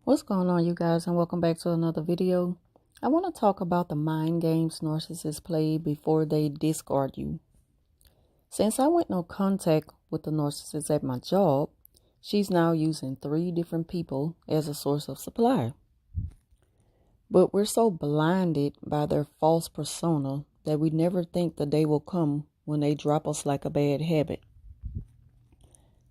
What's going on, you guys, and welcome back to another video. I want to talk about the mind games narcissists play before they discard you. Since I went no contact with the narcissist at my job, she's now using 3 different people as a source of supply. But we're so blinded by their false persona that we never think the day will come when they drop us like a bad habit.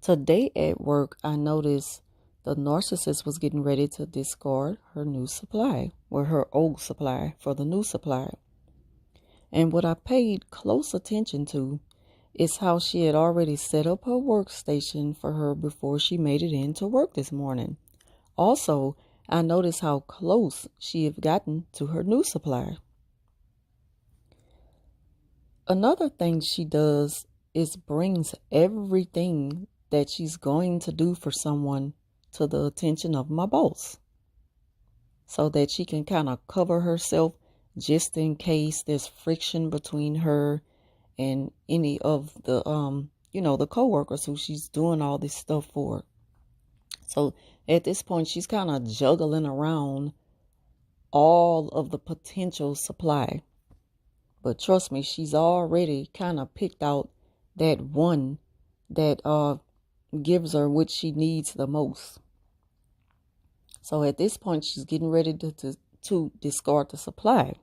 Today at work, I noticed the narcissist was getting ready to discard her new supply, or her old supply for the new supply. And what I paid close attention to is how she had already set up her workstation for her before she made it into work this morning. Also, I noticed how close she had gotten to her new supply. Another thing she does is brings everything that she's going to do for someone to the attention of my boss, so that she can kind of cover herself just in case there's friction between her and any of the the coworkers who she's doing all this stuff for. So at this point, she's kind of juggling around all of the potential supply. But trust me, she's already kind of picked out that one that gives her what she needs the most. So at this point, she's getting ready to discard the supply.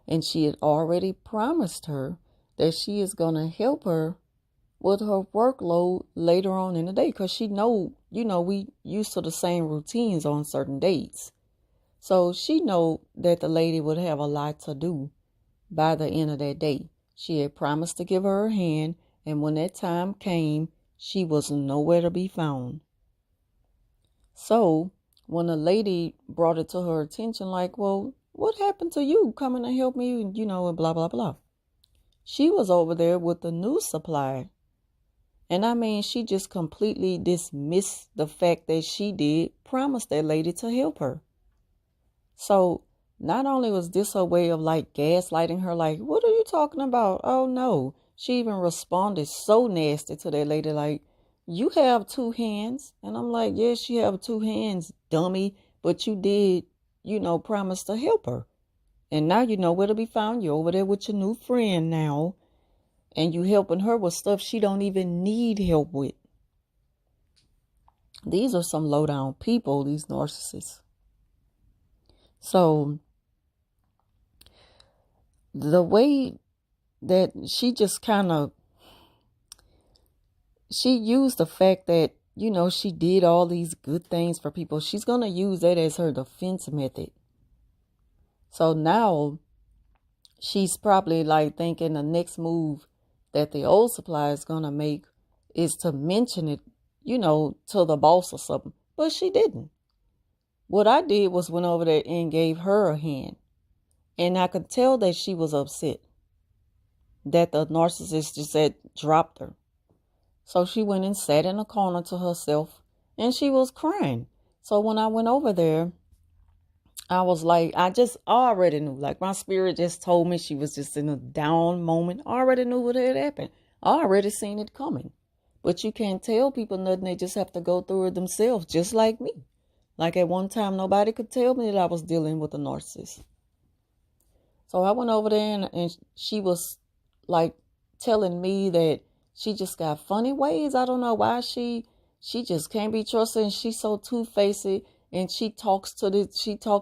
And she had already promised her that she is going to help her with her workload later on in the day, because she we used to the same routines on certain dates. So she know that the lady would have a lot to do by the end of that day. She had promised to give her a hand, and when that time came, she was nowhere to be found. So when the lady brought it to her attention, like, well, what happened to you coming to help me, and blah, blah, blah. She was over there with the new supply. And I mean, she just completely dismissed the fact that she did promise that lady to help her. So not only was this her way of like gaslighting her, like, what are you talking about? Oh no. She even responded so nasty to that lady, like, you have 2 hands. And I'm like, yes, you have 2 hands, dummy. But you did, promise to help her. And now you know where to be found. You're over there with your new friend now. And you helping her with stuff she don't even need help with. These are some low-down people, these narcissists. So the way that she just she used the fact that, she did all these good things for people. She's going to use that as her defense method. So now she's probably like thinking the next move that the old supply is going to make is to mention it, to the boss or something. But she didn't. What I did was went over there and gave her a hand. And I could tell that she was upset that the narcissist just had dropped her. So she went and sat in a corner to herself, and she was crying. So when I went over there, I was like, I already knew. Like, my spirit just told me she was just in a down moment. I already knew what had happened. I already seen it coming. But you can't tell people nothing. They just have to go through it themselves, just like me. Like, at one time, nobody could tell me that I was dealing with a narcissist. So I went over there, and she was like telling me that she just got funny ways. I don't know why she just can't be trusted, and she's so two-faced, and she talks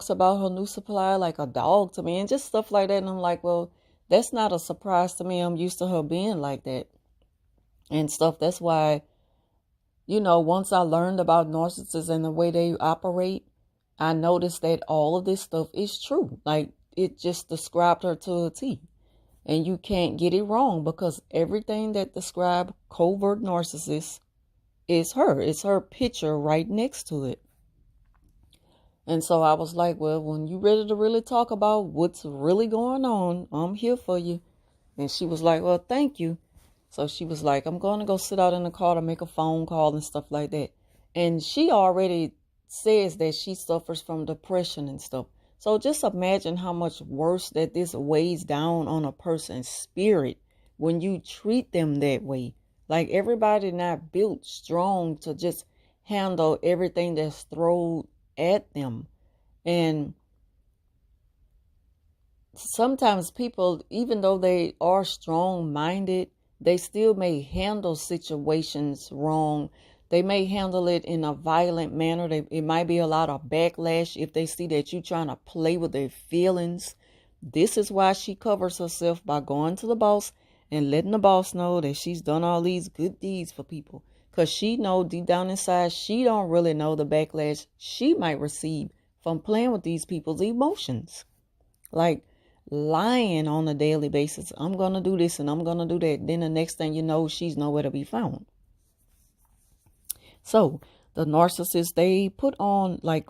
about her new supply like a dog to me, and just stuff like that. And I'm like, well, that's not a surprise to me. I'm used to her being like that and stuff. That's why, once I learned about narcissists and the way they operate, I noticed that all of this stuff is true. Like, it just described her to a T. And you can't get it wrong, because everything that describes covert narcissists is her. It's her picture right next to it. And so I was like, well, when you're ready to really talk about what's really going on, I'm here for you. And she was like, well, thank you. So she was like, I'm going to go sit out in the car to make a phone call and stuff like that. And she already says that she suffers from depression and stuff. So just imagine how much worse that this weighs down on a person's spirit when you treat them that way. Like, everybody not built strong to just handle everything that's thrown at them. And sometimes people, even though they are strong-minded, they still may handle situations wrong. They may handle it in a violent manner. It might be a lot of backlash if they see that you're trying to play with their feelings. This is why she covers herself by going to the boss and letting the boss know that she's done all these good deeds for people. Because she know deep down inside, she don't really know the backlash she might receive from playing with these people's emotions. Like lying on a daily basis. I'm going to do this and I'm going to do that. Then the next thing you know, she's nowhere to be found. So the narcissists, they put on like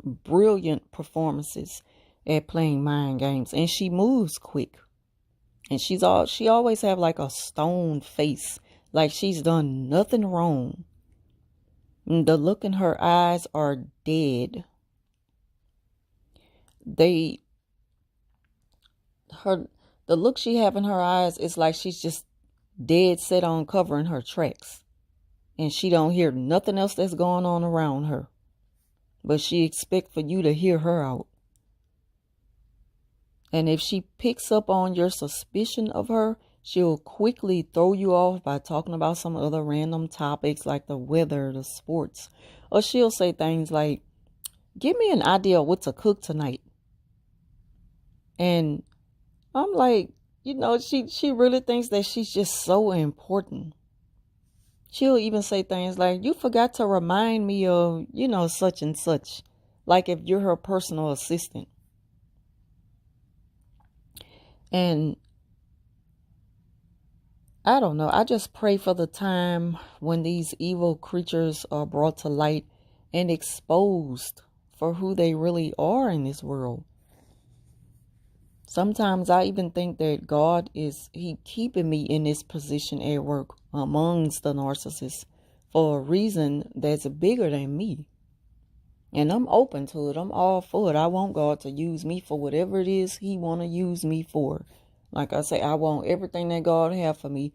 brilliant performances at playing mind games, and she moves quick. And she always have like a stone face, like she's done nothing wrong. And the look in her eyes are dead. The look she have in her eyes is like she's just dead set on covering her tracks. And she don't hear nothing else that's going on around her. But she expect for you to hear her out. And if she picks up on your suspicion of her, she'll quickly throw you off by talking about some other random topics like the weather, the sports. Or she'll say things like, give me an idea of what to cook tonight. And I'm like, she really thinks that she's just so important. She'll even say things like, you forgot to remind me of, such and such. Like if you're her personal assistant. And I don't know. I just pray for the time when these evil creatures are brought to light and exposed for who they really are in this world. Sometimes I even think that God he keeping me in this position at work amongst the narcissists for a reason that's bigger than me. And I'm open to it. I'm all for it. I want God to use me for whatever it is he want to use me for. Like I say, I want everything that God have for me.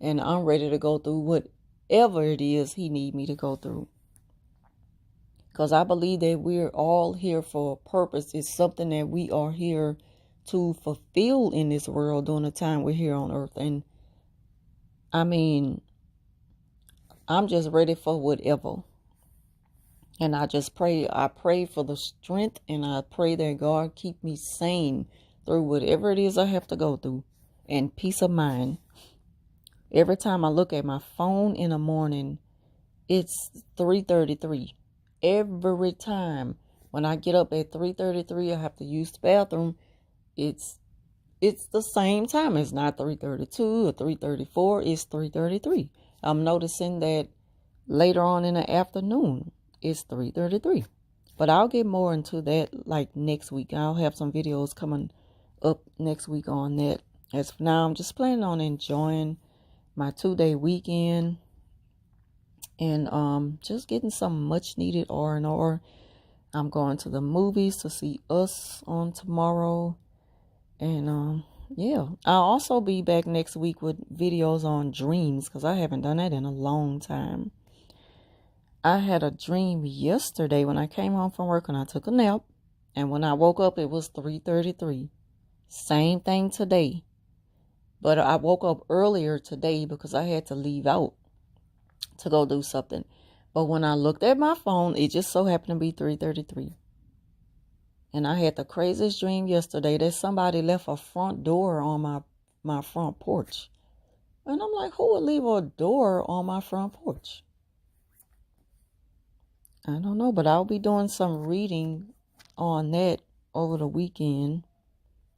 And I'm ready to go through whatever it is he need me to go through. Because I believe that we're all here for a purpose. It's something that we are here to fulfill in this world during the time we're here on earth. And I mean, I'm just ready for whatever. And I pray for the strength, and I pray that God keep me sane through whatever it is I have to go through, and peace of mind. Every time I look at my phone in the morning, it's 3:33. Every time when I get up at 3:33, I have to use the bathroom. It's the same time. It's not 3:32 or 3:34. It's 3:33. I'm noticing that later on in the afternoon, it's 3:33. But I'll get more into that like next week. I'll have some videos coming up next week on that. As for now, I'm just planning on enjoying my 2-day weekend and just getting some much needed R&R. I'm going to the movies to see Us on tomorrow. And yeah, I'll also be back next week with videos on dreams, because I haven't done that in a long time. I had a dream yesterday when I came home from work and I took a nap. And when I woke up, it was 3:33. Same thing today. But I woke up earlier today because I had to leave out to go do something. But when I looked at my phone, it just so happened to be 3:33. And I had the craziest dream yesterday that somebody left a front door on my front porch. And I'm like, who would leave a door on my front porch? I don't know, but I'll be doing some reading on that over the weekend.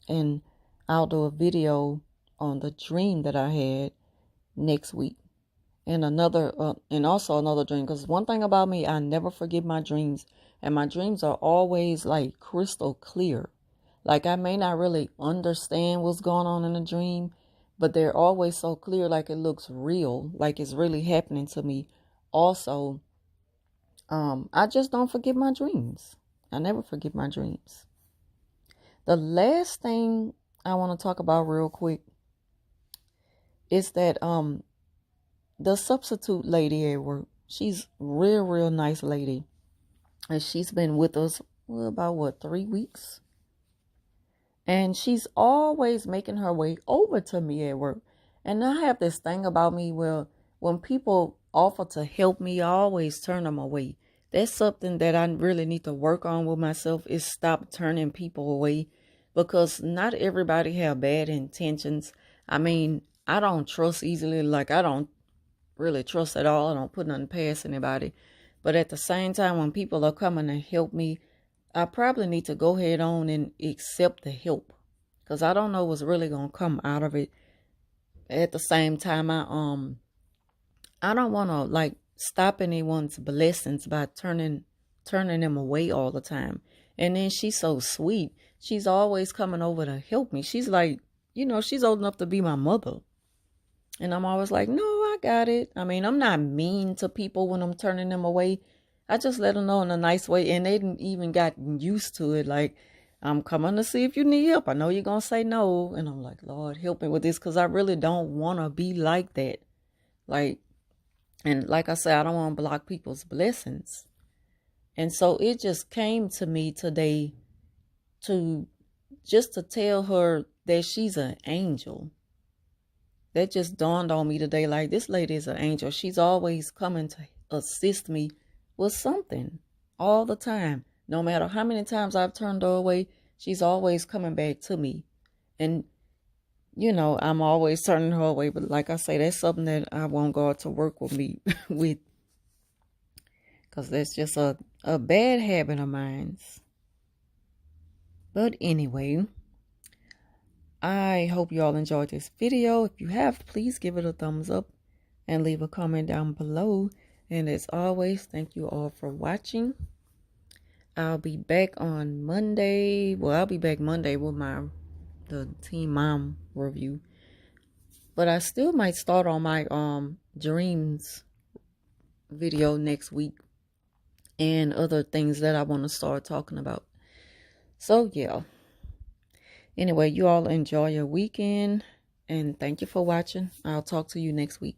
And I'll do a video on the dream that I had next week. And also another dream. Because one thing about me, I never forget my dreams. And my dreams are always like crystal clear. Like I may not really understand what's going on in a dream, but they're always so clear, like it looks real, like it's really happening to me. Also, I just don't forget my dreams. I never forget my dreams. The last thing I want to talk about real quick is that the substitute lady at work, she's real nice lady. And she's been with us about what, 3 weeks? And she's always making her way over to me at work. And I have this thing about me where when people offer to help me, I always turn them away. That's something that I really need to work on with myself, is stop turning people away, because not everybody have bad intentions. I mean, I don't trust easily. Like, I don't really trust at all. I don't put nothing past anybody. But at the same time, when people are coming to help me, I probably need to go ahead on and accept the help, because I don't know what's really going to come out of it. At the same time, I don't want to like stop anyone's blessings by turning them away all the time. And then she's so sweet. She's always coming over to help me. She's like, she's old enough to be my mother. And I'm always like, no, I got it. I mean, I'm not mean to people when I'm turning them away. I just let them know in a nice way. And they didn't even gotten used to it. Like, I'm coming to see if you need help. I know you're going to say no. And I'm like, Lord, help me with this, because I really don't want to be like that. Like, and like I said, I don't want to block people's blessings. And so it just came to me today to tell her that she's an angel. That just dawned on me today. Like, this lady is an angel. She's always coming to assist me with something all the time. No matter how many times I've turned her away, she's always coming back to me. And, I'm always turning her away. But like I say, that's something that I want God to work with me with. Because that's just a bad habit of mine. But anyway, I hope you all enjoyed this video. If you have, please give it a thumbs up and leave a comment down below. And as always, thank you all for watching. I'll be back on Monday. Well, I'll be back Monday with the Teen Mom review. But I still might start on my dreams video next week, and other things that I want to start talking about. So yeah. Anyway, you all enjoy your weekend, and thank you for watching. I'll talk to you next week.